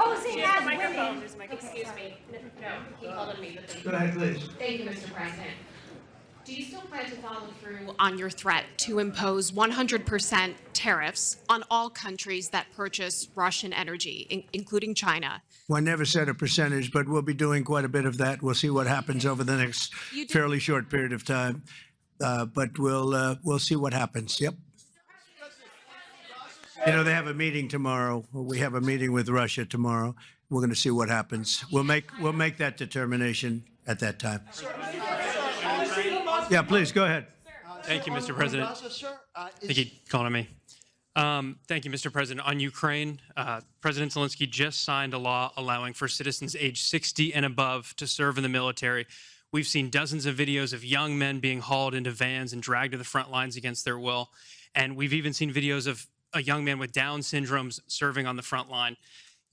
posing as women. Excuse me. No, he called on me. Go ahead, please. Thank you, Mr. President. Do you still plan to follow through on your threat to impose 100% tariffs on all countries that purchase Russian energy, including China? Well, I never said a percentage, but we'll be doing quite a bit of that. We'll see what happens over the next fairly short period of time. But we'll see what happens. Yep. You know, they have a meeting tomorrow. We have a meeting with Russia tomorrow. We're going to see what happens. We'll make that determination at that time. Yeah, please go ahead. Thank you, Mr. President. Thank you for calling on me. Thank you, Mr. President. On Ukraine, President Zelensky just signed a law allowing for citizens age 60 and above to serve in the military. We've seen dozens of videos of young men being hauled into vans and dragged to the front lines against their will. And we've even seen videos of a young man with Down syndrome serving on the front line.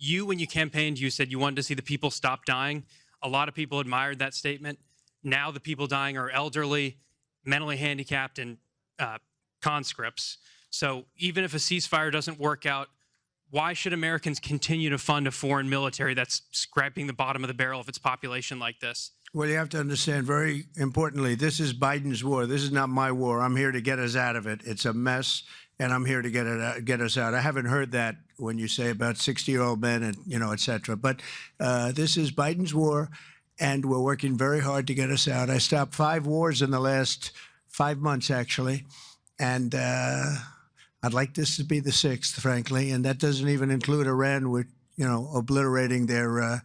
When you campaigned, you said you wanted to see the people stop dying. A lot of people admired that statement. Now the people dying are elderly, mentally handicapped, and conscripts. So even if a ceasefire doesn't work out, why should Americans continue to fund a foreign military that's scraping the bottom of the barrel of its population like this? Well, you have to understand, very importantly, this is Biden's war. This is not my war. I'm here to get us out of it. It's a mess, and I'm here to get us out. I haven't heard that when you say about 60-year-old men and, et cetera. But this is Biden's war, and we're working very hard to get us out. I stopped 5 wars in the last 5 months, actually, and I'd like this to be the 6th, frankly, and that doesn't even include Iran, with, obliterating their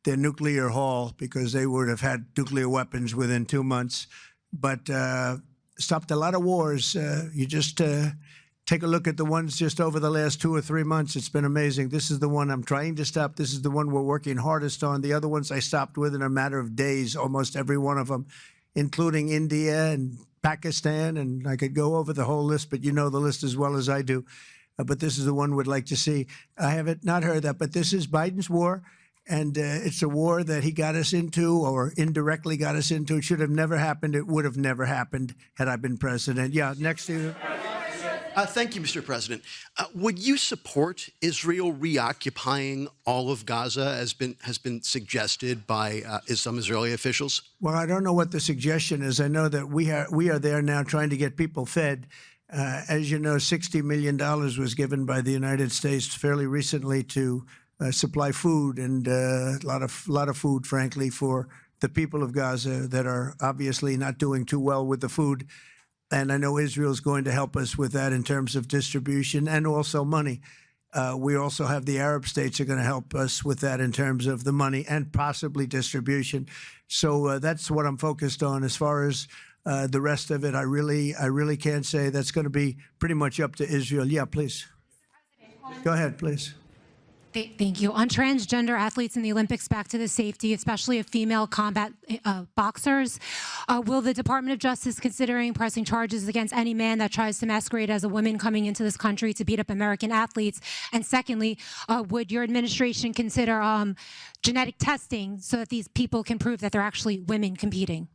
nuclear haul, because they would have had nuclear weapons within 2 months. But stopped a lot of wars. You just take a look at the ones just over the last 2 or 3 months. It's been amazing. This is the one I'm trying to stop. This is the one we're working hardest on. The other ones I stopped within a matter of days, almost every one of them, including India and Pakistan. And I could go over the whole list, but you know the list as well as I do. But this is the one we'd like to see. I haven't not heard that, but this is Biden's war. And it's a war that he got us into, or indirectly got us into. It should have never happened. It would have never happened had I been president. Yeah, next to you. Thank you, Mr. President. Would you support Israel reoccupying all of Gaza, as has been suggested by some Israeli officials? Well, I don't know what the suggestion is. I know that we are there now trying to get people fed. As you know, $60 million was given by the United States fairly recently to supply food, and a lot of food, frankly, for the people of Gaza that are obviously not doing too well with the food. And I know Israel's going to help us with that in terms of distribution and also money. We also have the Arab states are going to help us with that in terms of the money and possibly distribution. So that's what I'm focused on. As far as the rest of it, I really can't say. That's going to be pretty much up to Israel. Yeah, please. Go ahead, please. Thank you. On transgender athletes in the Olympics, back to the safety, especially of female combat boxers, will the Department of Justice considering pressing charges against any man that tries to masquerade as a woman coming into this country to beat up American athletes? And secondly, would your administration consider genetic testing so that these people can prove that they're actually women competing?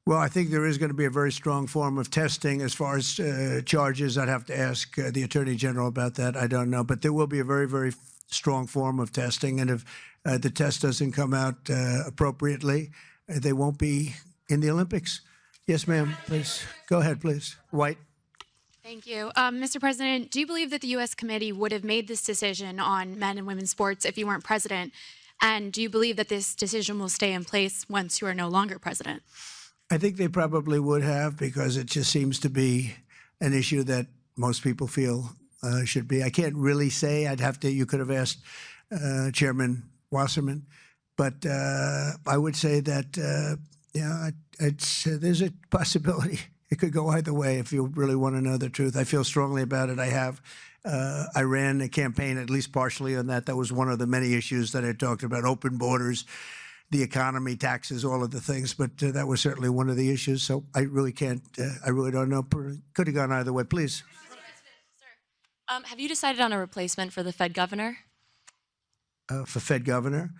Well, I think there is going to be a very strong form of testing. As far as charges, I'd have to ask the Attorney General about that. I don't know. But there will be a very, very strong form of testing. And if the test doesn't come out appropriately, they won't be in the Olympics. Yes, ma'am, please. Go ahead, please. White. Thank you. Mr. President, do you believe that the U.S. committee would have made this decision on men and women's sports if you weren't president? And do you believe that this decision will stay in place once you are no longer president? I think they probably would have, because it just seems to be an issue that most people feel should be. I can't really say. You could have asked Chairman Wasserman. But I would say that, there's a possibility. It could go either way if you really want to know the truth. I feel strongly about it. I ran a campaign, at least partially, on that. That was one of the many issues that I talked about: open borders, the economy, taxes, all of the things. But that was certainly one of the issues. So I really can't. I really don't know. Could have gone either way. Please. Have you decided on a replacement for the Fed governor? For Fed governor,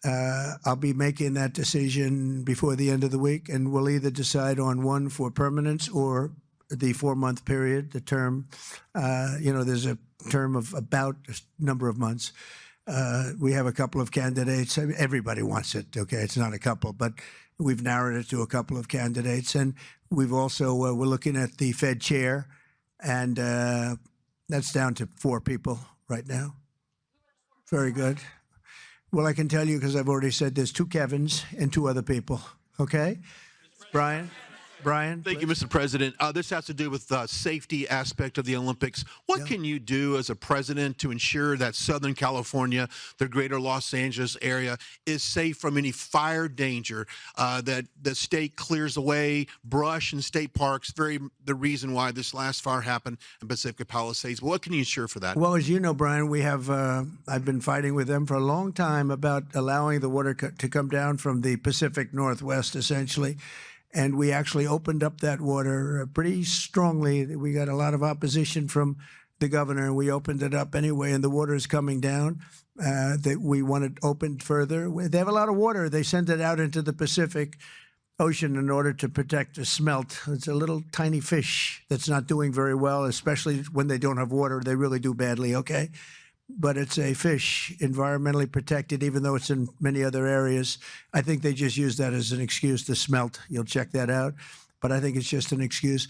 I'll be making that decision before the end of the week, and we'll either decide on one for permanence or the 4-month period, the term. There's a term of about a number of months. We have a couple of candidates. I mean, everybody wants it, okay? It's not a couple, but we've narrowed it to a couple of candidates. And we've also, we're looking at the Fed chair, and that's down to 4 people right now. Very good. Well, I can tell you, because I've already said there's 2 Kevins and 2 other people, okay? Brian? Thank you, Mr. President. This has to do with the safety aspect of the Olympics. What can you do as a president to ensure that Southern California, the greater Los Angeles area, is safe from any fire danger, that the state clears away brush in state parks, the reason why this last fire happened in Pacific Palisades? What can you ensure for that? Well, as you know, Brian, we have, I've been fighting with them for a long time about allowing the water to come down from the Pacific Northwest, essentially. And we actually opened up that water pretty strongly. We got a lot of opposition from the governor, and we opened it up anyway, and the water is coming down. That we want it opened further. They have a lot of water. They send it out into the Pacific Ocean in order to protect the smelt. It's a little tiny fish that's not doing very well, especially when they don't have water. They really do badly, okay? But it's a fish, environmentally protected, even though it's in many other areas. I think they just use that as an excuse to smelt. You'll check that out. But I think it's just an excuse.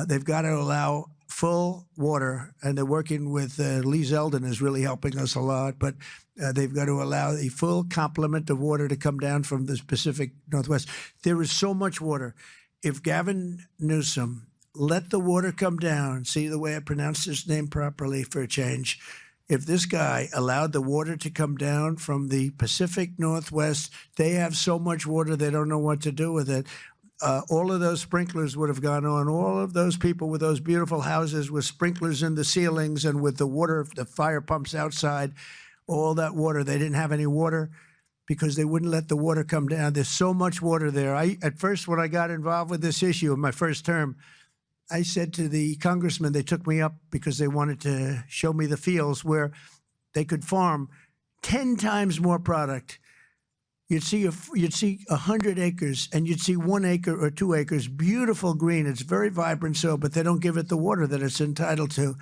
They've got to allow full water, and they're working with Lee Zeldin is really helping us a lot. But they've got to allow a full complement of water to come down from the Pacific Northwest. There is so much water. If Gavin Newsom let the water come down, see the way I pronounced his name properly for a change, if this guy allowed the water to come down from the Pacific Northwest, they have so much water they don't know what to do with it. All of those sprinklers would have gone on. All of those people with those beautiful houses with sprinklers in the ceilings and with the water, the fire pumps outside, all that water, they didn't have any water because they wouldn't let the water come down. There's so much water there. At first, when I got involved with this issue in my first term, I said to the congressman, they took me up because they wanted to show me the fields where they could farm 10 times more product. You'd see 100 acres, and you'd see 1 acre or 2 acres, beautiful green. It's very vibrant, but they don't give it the water that it's entitled to.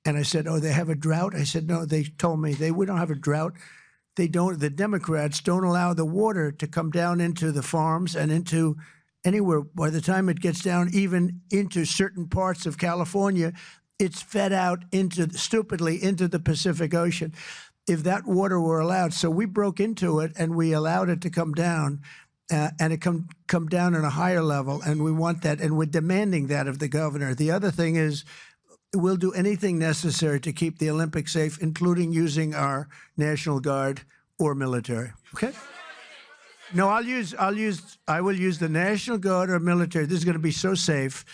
And I said, oh, they have a drought? I said, no, they told me we don't have a drought. They don't. The Democrats don't allow the water to come down into the farms and into anywhere. By the time it gets down even into certain parts of California, it's fed out stupidly into the Pacific Ocean. If that water were allowed, so we broke into it and we allowed it to come down, and it come down at a higher level, and we want that, and we're demanding that of the governor. The other thing is, we'll do anything necessary to keep the Olympics safe, including using our National Guard or military. Okay. No, I will use the National Guard or military. This is going to be so safe,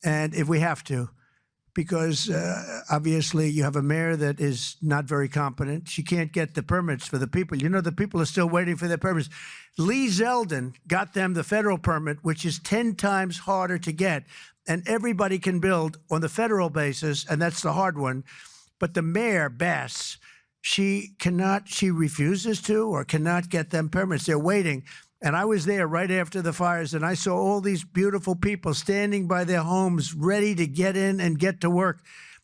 and if we have to, because obviously you have a mayor that is not very competent. She can't get the permits for the people. You know, the people are still waiting for their permits. Lee Zeldin got them the federal permit, which is 10 times harder to get, and everybody can build on the federal basis, and that's the hard one. But the mayor, Bass, she refuses to or cannot get them permits. They're waiting. And I was there right after the fires, and I saw all these beautiful people standing by their homes ready to get in and get to work.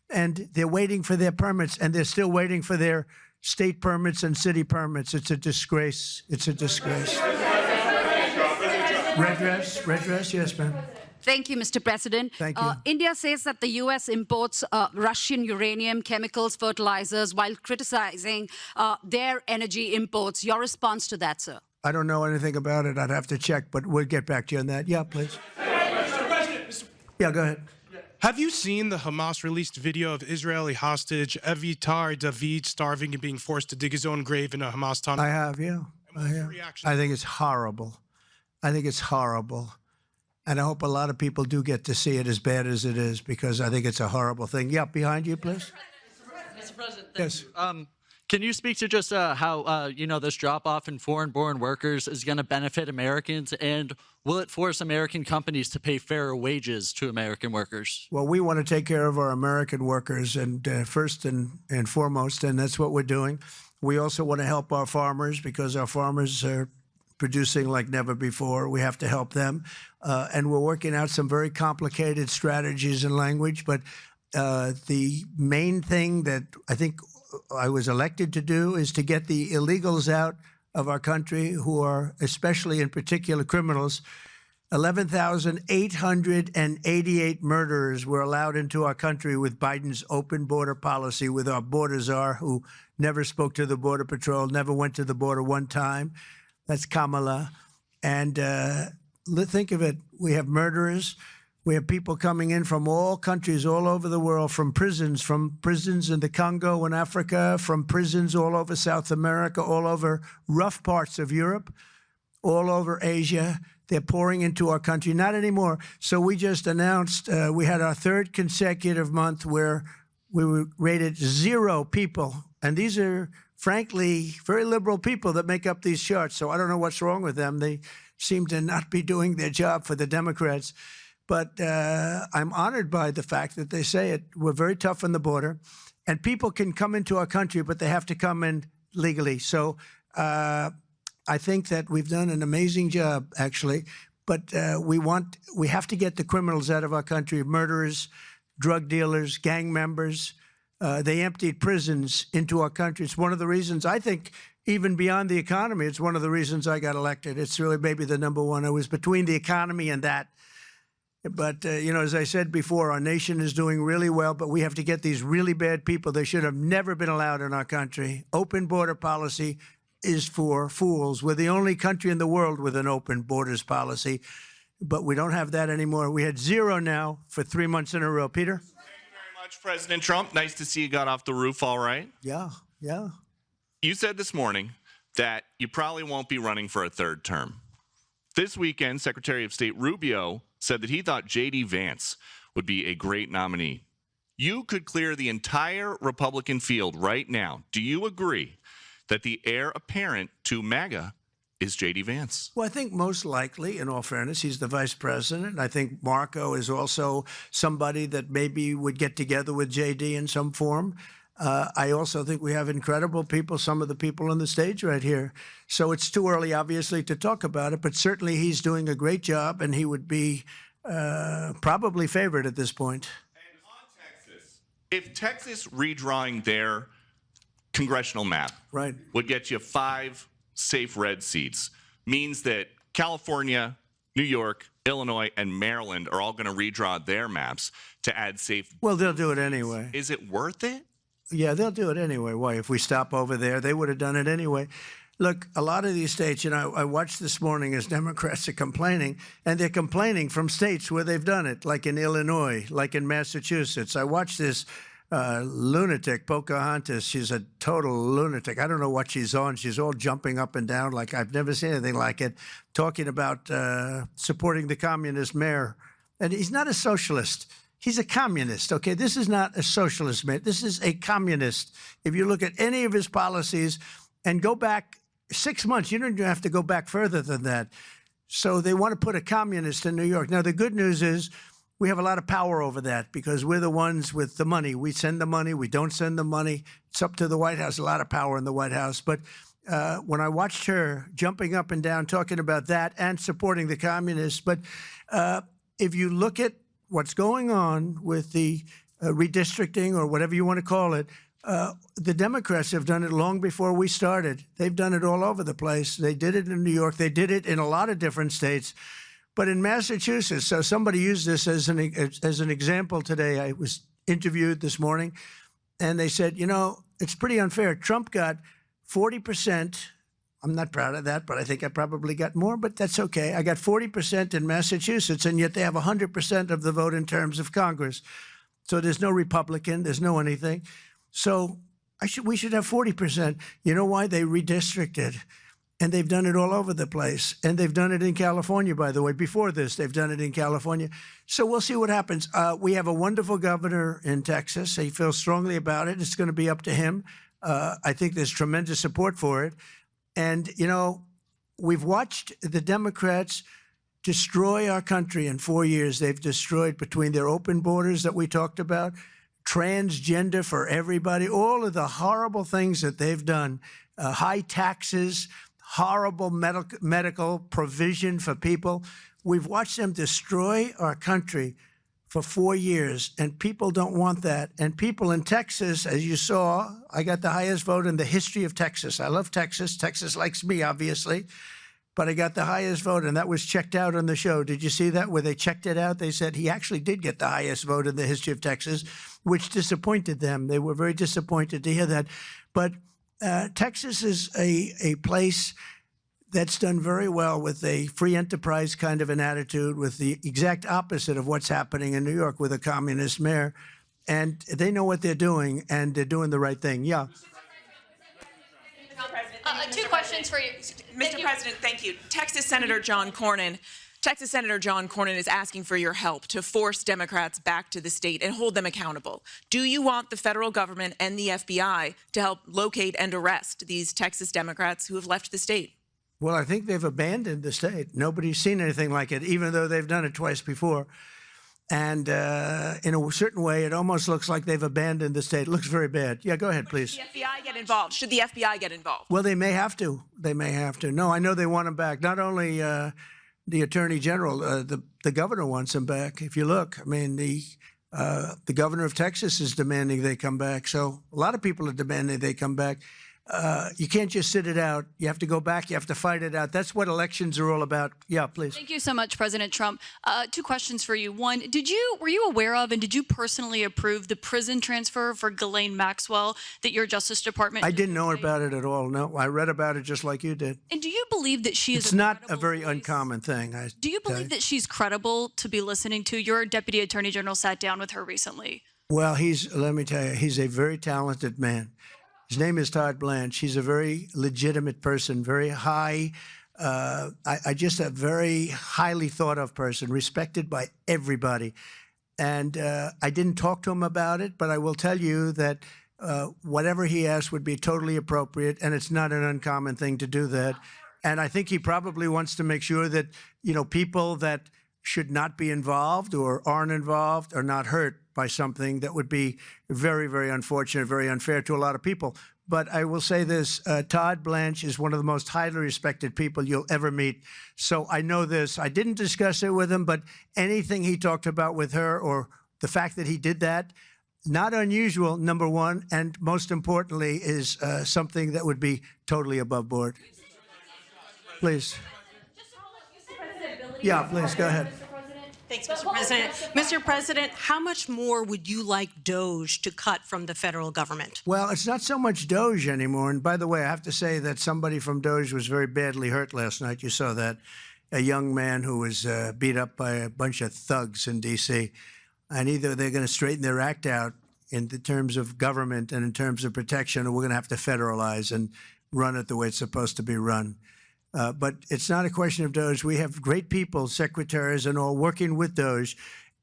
And they're waiting for their permits, and they're still waiting for their state permits and city permits. It's a disgrace. It's a disgrace. Redress, yes, ma'am. Thank you, Mr. President. Thank you. India says that the U.S. imports Russian uranium, chemicals, fertilizers, while criticizing their energy imports. Your response to that, sir? I don't know anything about it. I'd have to check, but we'll get back to you on that. Yeah, please. Mr. President. Yeah, go ahead. Have you seen the Hamas-released video of Israeli hostage Avitar David starving and being forced to dig his own grave in a Hamas tunnel? I have, yeah. I have. I think it's horrible. I think it's horrible. And I hope a lot of people do get to see it, as bad as it is, because I think it's a horrible thing. Yeah, behind you, please. Mr. President, yes. Can you speak to just how, this drop-off in foreign-born workers is going to benefit Americans, and will it force American companies to pay fairer wages to American workers? Well, we want to take care of our American workers, and first and foremost, and that's what we're doing. We also want to help our farmers, because our farmers are producing like never before. We have to help them. And we're working out some very complicated strategies and language. But the main thing that I think I was elected to do is to get the illegals out of our country who are especially in particular criminals. 11,888 murderers were allowed into our country with Biden's open border policy, with our border czar who never spoke to the Border Patrol, never went to the border one time. That's Kamala. And think of it. We have murderers. We have people coming in from all countries all over the world, from prisons in the Congo and Africa, from prisons all over South America, all over rough parts of Europe, all over Asia. They're pouring into our country. Not anymore. So we just announced we had our third consecutive month where we were rated 0 people. And these are, frankly, very liberal people that make up these charts. So I don't know what's wrong with them. They seem to not be doing their job for the Democrats. But I'm honored by the fact that they say it. We're very tough on the border. And people can come into our country, but they have to come in legally. So I think that we've done an amazing job, actually. But we have to get the criminals out of our country, murderers, drug dealers, gang members. They emptied prisons into our country. It's one of the reasons, I think, even beyond the economy, it's one of the reasons I got elected. It's really maybe the number one. I was between the economy and that. But, as I said before, our nation is doing really well, but we have to get these really bad people. They should have never been allowed in our country. Open border policy is for fools. We're the only country in the world with an open borders policy, but we don't have that anymore. We had 0 now for 3 months in a row. Peter? Thank you very much, President Trump. Nice to see you got off the roof all right. Yeah. You said this morning that you probably won't be running for a third term. This weekend, Secretary of State Rubio said that he thought J.D. Vance would be a great nominee. You could clear the entire Republican field right now. Do you agree that the heir apparent to MAGA is J.D. Vance? Well, I think most likely, in all fairness, he's the vice president. I think Marco is also somebody that maybe would get together with J.D. in some form. I also think we have incredible people, some of the people on the stage right here. So it's too early, obviously, to talk about it, but certainly he's doing a great job, and he would be probably favored at this point. And on Texas, if Texas redrawing their congressional map would get you 5 safe red seats, means that California, New York, Illinois, and Maryland are all going to redraw their maps to add safe. Well, they'll do it anyway. Is it worth it? Yeah, they'll do it anyway. Why? If we stop over there, they would have done it anyway. Look, a lot of these states, I watched this morning as Democrats are complaining, and they're complaining from states where they've done it, like in Illinois, like in Massachusetts. I watched this lunatic, Pocahontas. She's a total lunatic. I don't know what she's on. She's all jumping up and down like I've never seen anything like it, talking about supporting the communist mayor. And he's not a socialist. He's a communist, okay? This is not a socialist, man. This is a communist. If you look at any of his policies and go back 6 months, you don't even have to go back further than that. So they want to put a communist in New York. Now, the good news is we have a lot of power over that because we're the ones with the money. We send the money. We don't send the money. It's up to the White House, a lot of power in the White House. But when I watched her jumping up and down, talking about that and supporting the communists, but if you look at what's going on with the redistricting or whatever you want to call it, the Democrats have done it long before we started. They've done it all over the place. They did it in New York. They did it in a lot of different states. But in Massachusetts, so somebody used this as an example today. I was interviewed this morning, and they said, it's pretty unfair. Trump got 40%. I'm not proud of that, but I think I probably got more, but that's okay. I got 40% in Massachusetts, and yet they have 100% of the vote in terms of Congress. So there's no Republican, there's no anything. So we should have 40%. You know why? They redistricted, and they've done it all over the place. And they've done it in California, by the way. Before this, they've done it in California. So we'll see what happens. We have a wonderful governor in Texas. He feels strongly about it. It's going to be up to him. I think there's tremendous support for it. And, we've watched the Democrats destroy our country in 4 years. They've destroyed, between their open borders that we talked about, transgender for everybody, all of the horrible things that they've done, high taxes, horrible medical provision for people. We've watched them destroy our country for 4 years, and people don't want that. And people in Texas, as you saw, I got the highest vote in the history of Texas. I love Texas. Texas likes me, obviously. But I got the highest vote, and that was checked out on the show. Did you see that, where they checked it out? They said he actually did get the highest vote in the history of Texas, which disappointed them. They were very disappointed to hear that. But Texas is a place that's done very well with a free enterprise kind of an attitude, with the exact opposite of what's happening in New York with a communist mayor. And they know what they're doing, and they're doing the right thing. Yeah. Two questions for you. Mr. President, thank you. Texas Senator John Cornyn is asking for your help to force Democrats back to the state and hold them accountable. Do you want the federal government and the FBI to help locate and arrest these Texas Democrats who have left the state? Well, I think they've abandoned the state. Nobody's seen anything like it, even though they've done it twice before. And in a certain way, it almost looks like they've abandoned the state. It looks very bad. Yeah, go ahead, please. Should the FBI get involved? Should the FBI get involved? Well, they may have to. They may have to. No, I know they want them back. Not only the Attorney General, the governor wants them back. If you look, I mean, the governor of Texas is demanding they come back. So a lot of people are demanding they come back. You can't just sit it out. You have to go back. You have to fight it out. That's what elections are all about. Yeah, please. Thank you so much, President Trump. Two questions for you. One, were you aware of and did you personally approve the prison transfer for Ghislaine Maxwell that your Justice Department? I didn't know about it at all. No, I read about it just like you did. And do you believe that she is? It's not a very uncommon thing. Do you believe that she's credible to be listening to? Your Deputy Attorney General sat down with her recently. Well, let me tell you, he's a very talented man. His name is Todd Blanche. He's a very legitimate person, very high, just a very highly thought of person, respected by everybody. And I didn't talk to him about it, but I will tell you that whatever he asked would be totally appropriate, and it's not an uncommon thing to do that. And I think he probably wants to make sure that, people that should not be involved or aren't involved are not hurt by something that would be very, very unfortunate, very unfair to a lot of people. But I will say this, Todd Blanche is one of the most highly respected people you'll ever meet. So I know this. I didn't discuss it with him, but anything he talked about with her, or the fact that he did that, not unusual, number one, and most importantly is something that would be totally above board. Please. Yeah, please, go ahead. Thanks, Mr. President. Mr. President, how much more would you like DOGE to cut from the federal government? Well, it's not so much DOGE anymore. And by the way, I have to say that somebody from DOGE was very badly hurt last night. You saw that. A young man who was beat up by a bunch of thugs in D.C. And either they're going to straighten their act out in the terms of government and in terms of protection, or we're going to have to federalize and run it the way it's supposed to be run. But it's not a question of DOGE. We have great people, secretaries and all, working with DOGE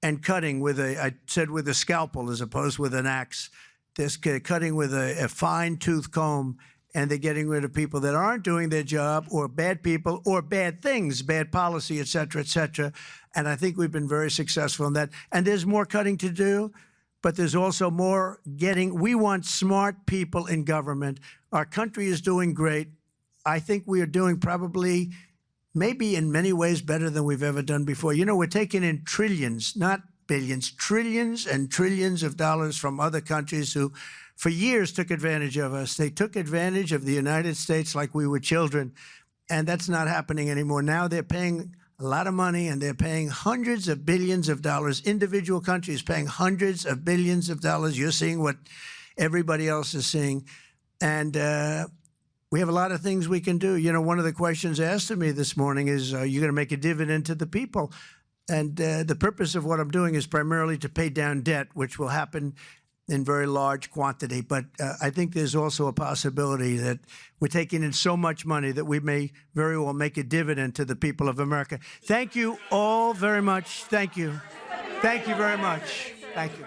and cutting with I said with a scalpel as opposed with an axe. They're cutting with a fine-tooth comb, and they're getting rid of people that aren't doing their job, or bad people, or bad things, bad policy, et cetera, et cetera. And I think we've been very successful in that. And there's more cutting to do, but there's also more getting. We want smart people in government. Our country is doing great. I think we are doing probably, maybe in many ways, better than we've ever done before. We're taking in trillions, not billions, trillions and trillions of dollars from other countries who, for years, took advantage of us. They took advantage of the United States like we were children, and that's not happening anymore. Now they're paying a lot of money, and they're paying hundreds of billions of dollars. Individual countries paying hundreds of billions of dollars. You're seeing what everybody else is seeing. And we have a lot of things we can do. One of the questions asked of me this morning is, are you going to make a dividend to the people? And the purpose of what I'm doing is primarily to pay down debt, which will happen in very large quantity. But I think there's also a possibility that we're taking in so much money that we may very well make a dividend to the people of America. Thank you all very much. Thank you. Thank you very much. Thank you.